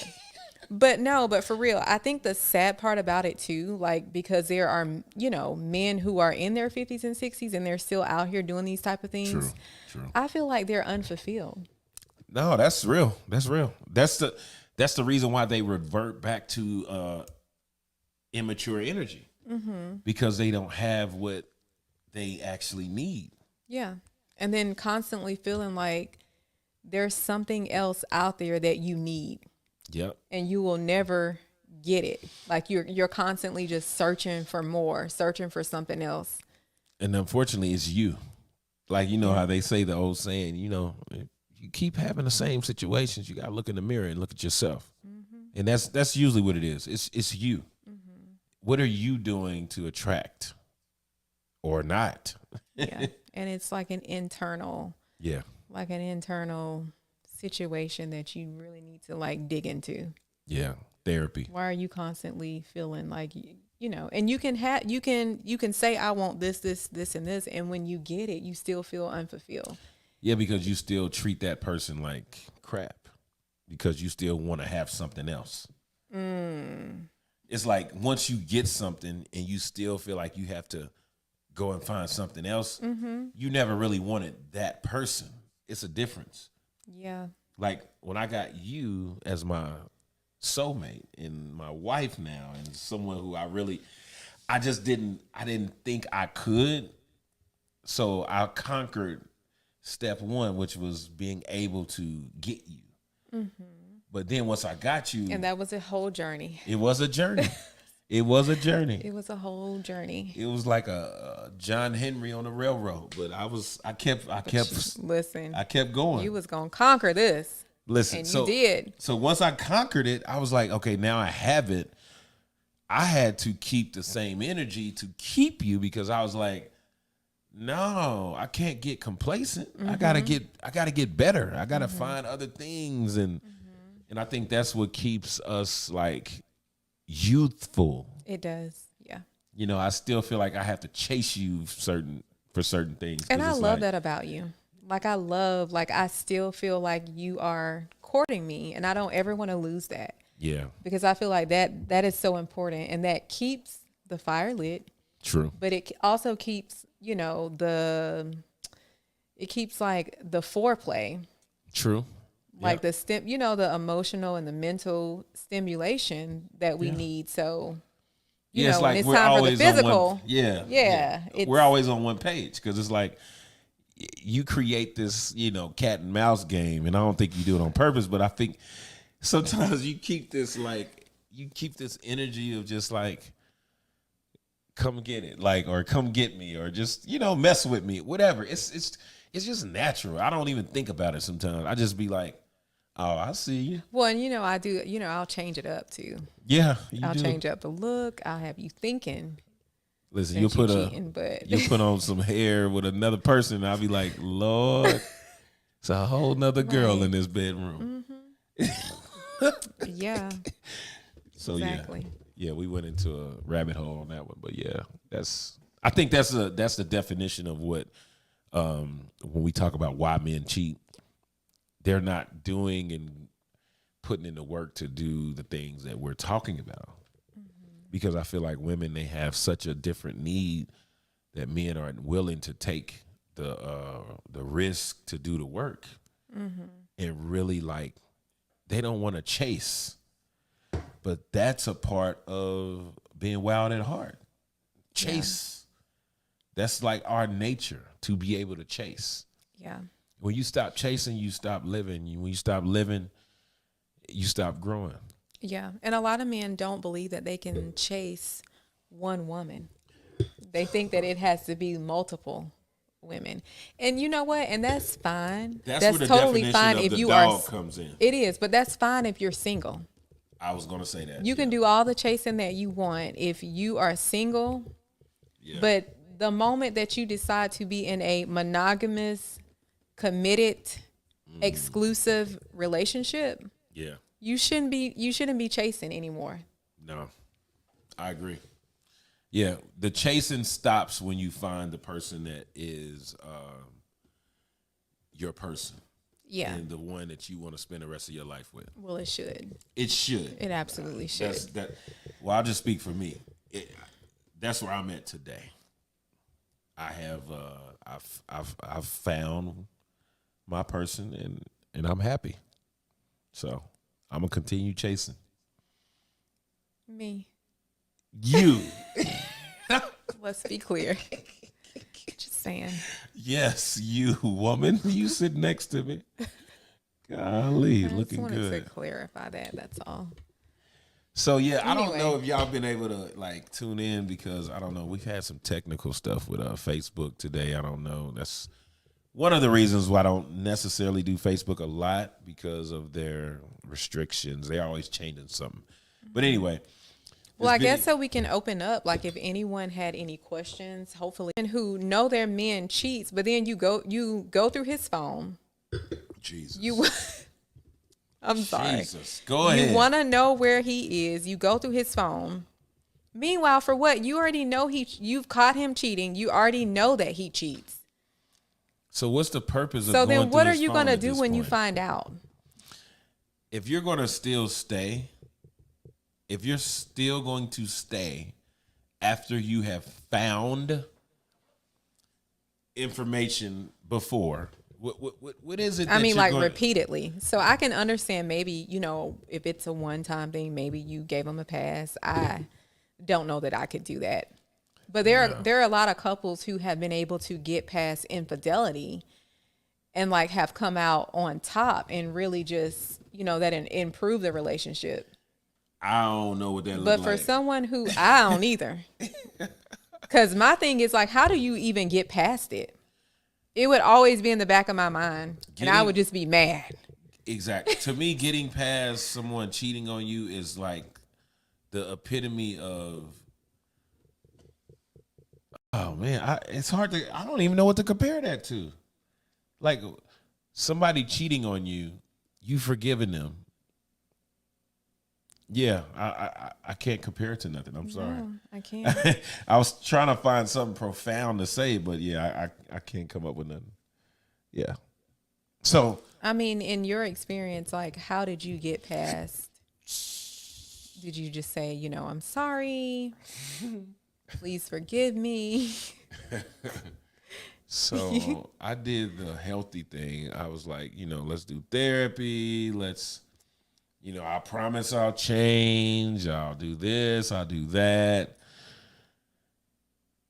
But for real, I think the sad part about it too, like, because there are, men who are in their 50s and 60s and they're still out here doing these type of things. True. I feel like they're unfulfilled. No, that's real. That's real. That's the reason why they revert back to immature energy. Because they don't have what they actually need. Yeah. And then constantly feeling like there's something else out there that you need. Yep. And you will never get it. Like you're constantly just searching for more, searching for something else. And unfortunately, it's you. Like, how they say the old saying, if you keep having the same situations, you got to look in the mirror and look at yourself. And that's usually what it is. It's you. What are you doing to attract or not? Yeah. And it's like an internal situation that you really need to like dig into. Yeah. Therapy. Why are you constantly feeling like, and you can say, I want this, and this. And when you get it, you still feel unfulfilled. Yeah. Because you still treat that person like crap because you still want to have something else. It's like once you get something and you still feel like you have to go and find something else, you never really wanted that person. It's a difference. Yeah. Like when I got you as my soulmate and my wife now and someone who I didn't think I could. So I conquered step 1, which was being able to get you. But then once I got you, and that was a whole journey. It was a journey. It was a journey. It was a whole journey. It was like a John Henry on the railroad, but I kept going. You was gonna conquer this. Listen, and so you did. So once I conquered it, I was like, okay, now I have it. I had to keep the same energy to keep you because I was like, no, I can't get complacent. I gotta get better. I gotta find other things, and I think that's what keeps us like youthful. It does, yeah. I still feel like I have to chase you for certain things. And I love that about you. I still feel like you are courting me, and I don't ever want to lose that. Yeah. Because I feel like that is so important, and that keeps the fire lit. True. But it also keeps, it keeps like the foreplay. True. Like the emotional and the mental stimulation that we need. So, it's when like it's we're time for the always physical. on one, yeah. We're always on one page because it's like you create this, cat and mouse game, and I don't think you do it on purpose, but I think sometimes you keep this energy of just like, come get it, like, or come get me, or just, mess with me, whatever. It's just natural. I don't even think about it sometimes. I just be like, oh, I see you. Well, and I do, I'll change it up too. Yeah, I'll change up the look. I'll have you thinking. Listen, you'll put on some hair with another person, and I'll be like, Lord, it's a whole nother girl in this bedroom. Yeah. So Exactly. yeah, we went into a rabbit hole on that one, but yeah, I think that's the definition of what when we talk about why men cheat, they're not doing and putting in the work to do the things that we're talking about. Because I feel like women, they have such a different need that men aren't willing to take the risk to do the work, and really, like, they don't want to chase. But that's a part of being wild at heart. Chase. Yeah. That's like our nature, to be able to chase. Yeah. When you stop chasing, you stop living. When you stop living, you stop growing. Yeah. And a lot of men don't believe that they can chase one woman. They think that it has to be multiple women. And you know what? And that's fine. That's That's where the totally definition fine of if the you dog are. Comes in. It is, but that's fine if you're single. I was going to say that. You can do all the chasing that you want if you are single. Yeah. But the moment that you decide to be in a monogamous, committed, exclusive relationship, yeah, you shouldn't be chasing anymore. No, I agree. Yeah, the chasing stops when you find the person that is your person. Yeah. And the one that you want to spend the rest of your life with. Well, it should. It should. It absolutely should. Well, I'll just speak for me. That's where I'm at today. I have I've found my person, and I'm happy. So I'm gonna continue chasing. Me. You. Let's be clear. Just saying. Yes, you, woman. You sit next to me. Golly, looking good. I just wanted to clarify that. That's all. So yeah, anyway. I don't know if y'all been able to like tune in, because I don't know. We've had some technical stuff with Facebook today. I don't know. That's one of the reasons why I don't necessarily do Facebook a lot, because of their restrictions. They're always changing something. But anyway. Well, I guess so we can open up, like, if anyone had any questions, hopefully, and who know their man cheats, but then you go through his phone. Jesus. I'm sorry. Jesus. Go ahead. You want to know where he is. You go through his phone. Meanwhile, for what? You already know you've caught him cheating. You already know that he cheats. So what's the purpose of going through his phone? So then what are you going to do when you find out? If you're going to still stay, if you're still going to stay after you have found information before, what is it? I mean, like, repeatedly. So I can understand, maybe, if it's a one-time thing, maybe you gave him a pass. I don't know that I could do that. But there are a lot of couples who have been able to get past infidelity and, like, have come out on top and really just, that improve the relationship. I don't know what that looks like. But for someone who, I don't either. Because my thing is, like, how do you even get past it? It would always be in the back of my mind, and I would just be mad. Exactly. To me, getting past someone cheating on you is like the epitome of, oh man, it's hard to, I don't even know what to compare that to. Like, somebody cheating on you, you forgiving them. Yeah, I can't compare it to nothing. I'm sorry. No, I can't. I was trying to find something profound to say, but yeah, I can't come up with nothing. Yeah. So, I mean, in your experience, like, how did you get past? Did you just say, I'm sorry, please forgive me? So I did the healthy thing. I was like, let's do therapy. I promise I'll change. I'll do this. I'll do that.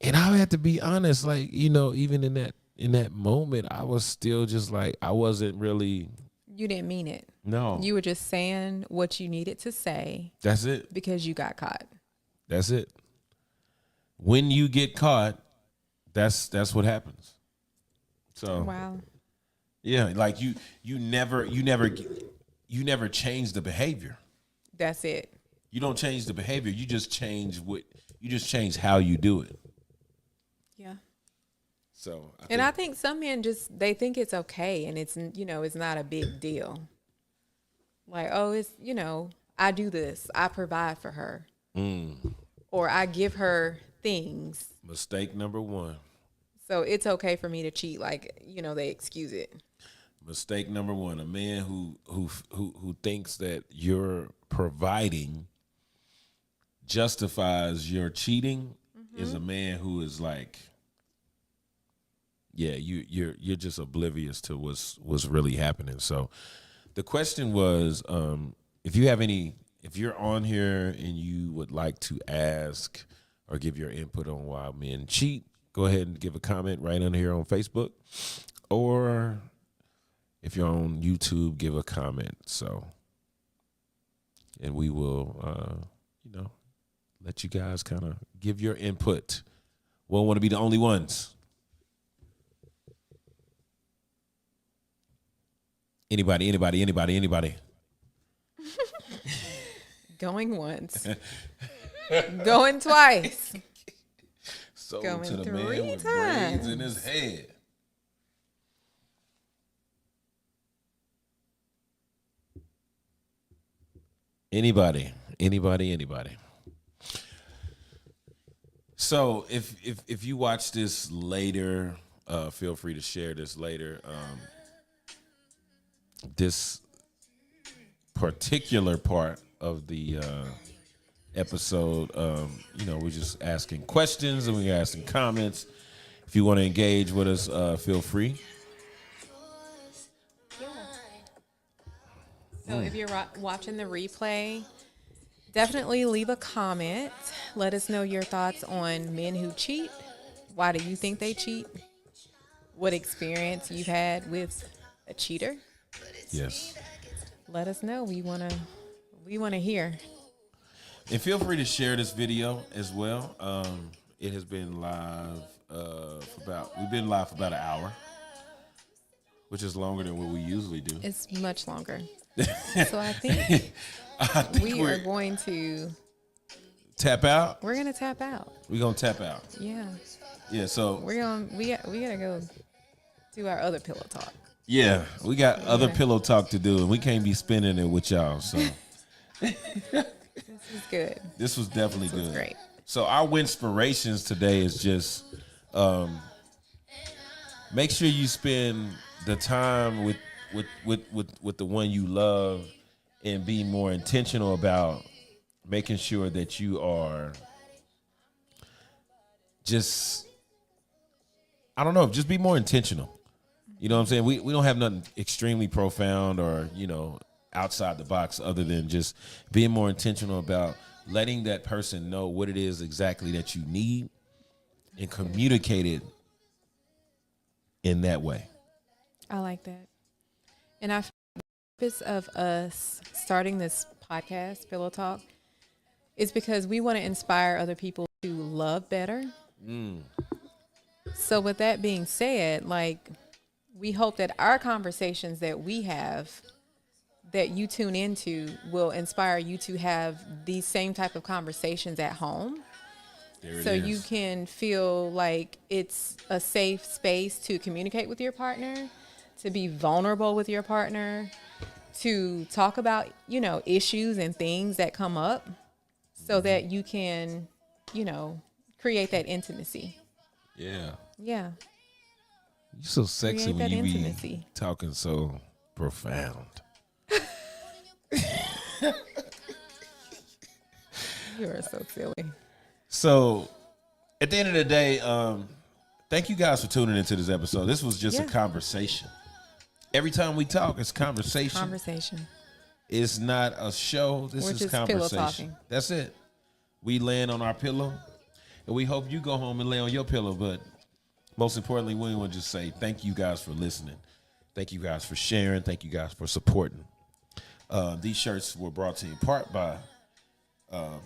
And I have to be honest, like, even in that moment, I was still just like, I wasn't really. You didn't mean it. No. You were just saying what you needed to say. That's it. Because you got caught. That's it. When you get caught, that's what happens. So. Wow. Yeah, like you never change the behavior. That's it. You don't change the behavior. You just change how you do it. Yeah. So, I think some men they think it's okay, and it's it's not a big deal. Like, oh, it's I do this. I provide for her. Or I give her things. Mistake number one. So it's okay for me to cheat. Like, they excuse it. Mistake number one. A man who thinks that you're providing justifies your cheating is a man who is like, yeah, you're just oblivious to what's really happening. So the question was, if you're on here and you would like to ask or give your input on why men cheat, go ahead and give a comment right under here on Facebook, or if you're on YouTube, give a comment. So, and we will, let you guys kind of give your input. We don't want to be the only ones. Anybody? Going once. Going twice. So Going to the 3 man with times. braids in his head. Anybody. So if you watch this later, feel free to share this later. This particular part of the episode, we're just asking questions and we're asking comments. If you want to engage with us, feel free. So if you're watching the replay, definitely leave a comment. Let us know your thoughts on men who cheat. Why do you think they cheat? What experience you've had with a cheater? Yes. Let us know. We want to hear. And feel free to share this video as well. It has been live we've been live for about an hour, which is longer than what we usually do. It's much longer. So I think we are going to tap out. We're gonna tap out. We're gonna tap out. Yeah. Yeah. So we gotta go do our other pillow talk. Yeah, we got other pillow talk to do, and we can't be spending it with y'all. So this is good. This was definitely good. Great. So our winspirations today is just make sure you spend the time with the one you love, and be more intentional about making sure that you are just be more intentional. You know what I'm saying? We don't have nothing extremely profound or, outside the box other than just being more intentional about letting that person know what it is exactly that you need and communicate it in that way. I like that. And I feel the purpose of us starting this podcast, Pillow Talk, is because we want to inspire other people to love better. So with that being said, we hope that our conversations that we have, that you tune into, will inspire you to have these same type of conversations at home. So you can feel like it's a safe space to communicate with your partner, to be vulnerable with your partner, to talk about, issues and things that come up so that you can, create that intimacy. Yeah. Yeah. You're so sexy when you intimacy. be talking so profound. You are so silly. So, at the end of the day, thank you guys for tuning into this episode. This was just a conversation. Every time we talk, it's conversation. Conversation. It's not a show. We're is conversation. Pillow talking. That's it. We laying on our pillow, and we hope you go home and lay on your pillow. But most importantly, we want to just say thank you guys for listening. Thank you guys for sharing. Thank you guys for supporting. These shirts were brought to you in part by.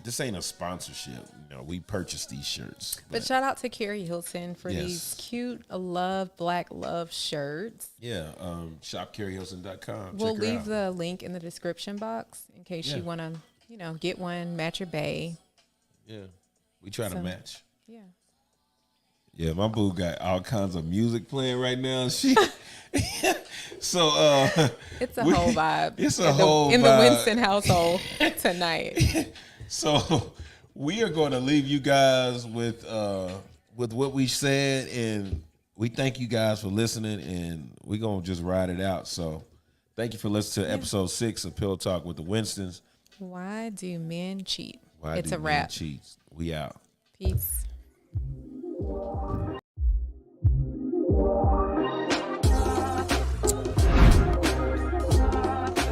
This ain't a sponsorship. We purchased these shirts. But shout out to Carrie Hilson for these cute black love shirts. Yeah. Shopcarriehilson.com. We'll leave the link in the description box in case you want to, get one, match your bae. Yeah. We try to match. Yeah. Yeah, my boo got all kinds of music playing right now. So It's a whole vibe. It's a whole in vibe. the Winston household tonight. So we are going to leave you guys with what we said, and we thank you guys for listening, and we're going to just ride it out. So thank you for listening to episode 6 of Pillow Talk with the Winstons. Why do men cheat? Why It's do a men wrap. cheat? We out. Peace.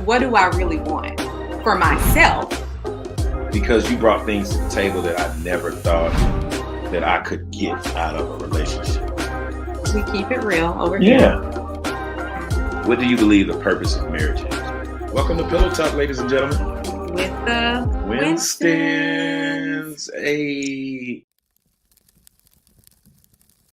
What do I really want for myself? Because you brought things to the table that I never thought that I could get out of a relationship. We keep it real over here. Yeah. What do you believe the purpose of marriage is? Welcome to Pillow Talk, ladies and gentlemen. With the Winstons. Hey.